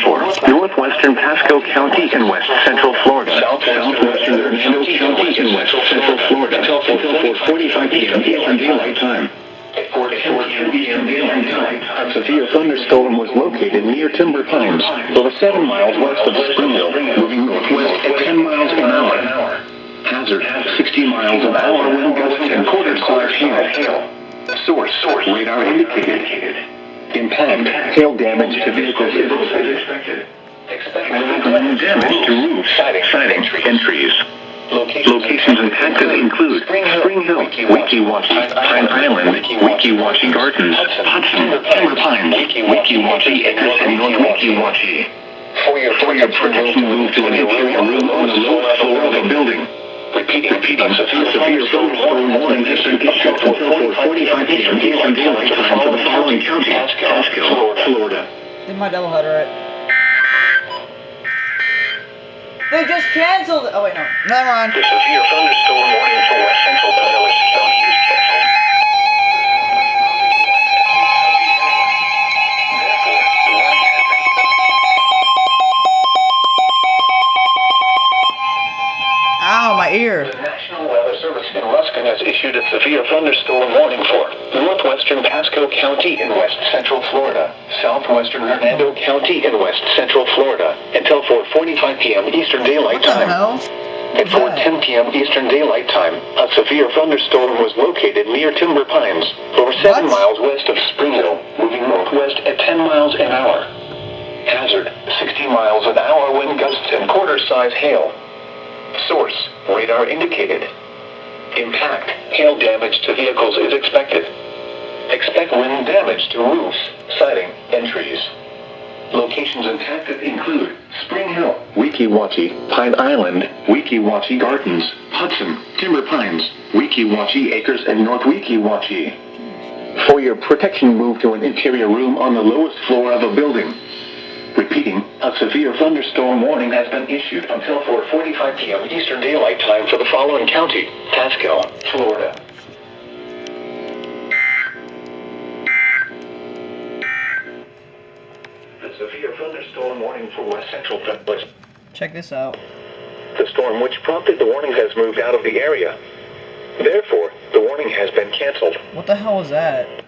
for Northwestern Pasco County in West Central Florida, Southwestern Hernando County in West Central Florida, until 4:45 p.m. Eastern Daylight Time. A severe thunderstorm was located near Timber Pines, over 7 miles west of Springville, moving northwest at 10 miles an hour. Hazard, 60 miles an hour, wind gusts and quarter-size hail. Source, radar indicated. Impact, hail damage to vehicles is expected. Wind damage to roofs, siding, and trees. Locations impacted include Spring Hill, Weeki, Wachee, Pine Island, Weeki, Wachee Gardens, Hudson, Timber Pines, Weeki, Wachee Acres, and North Weeki, Wachee. For your protection, move to an interior room on the lowest floor of the building. Repeating, severe thunderstorm warning has been issued until 4:45 p.m. Eastern Daylight Time for the following county: Pasco, Florida. Did my doubleheader it? They just canceled it! Oh wait, no. Never mind. The severe thunderstorm warning for West Central County is canceled. Ow, my ear. The National Weather Service in Ruskin has issued a severe thunderstorm warning for Northwestern Pasco County in West Central Florida, Southwestern Hernando County in West Central Florida, until 4:45 p.m. Eastern Daylight Time. What the hell? At 4:10 p.m. Eastern Daylight Time, a severe thunderstorm was located near Timber Pines, over 7 miles west of Springville, moving northwest at 10 miles an hour. Hazard, 60 miles an hour, wind gusts and quarter-size hail. Source, radar indicated. Impact, hail damage to vehicles is expected. Expect wind damage to roofs, siding, and trees. Locations impacted include Spring Hill, Weeki, Wachee, Pine Island, Weeki, Wachee Gardens, Hudson, Timber Pines, Weeki, Wachee Acres, and North Weeki, Wachee. For your protection, move to an interior room on the lowest floor of a building. Repeating, a severe thunderstorm warning has been issued until 4:45 p.m. Eastern Daylight Time for the following county: Pasco, Florida. A severe thunderstorm warning for West Central Florida. Check this out. The storm which prompted the warning has moved out of the area. Therefore, the warning has been canceled. What the hell was that?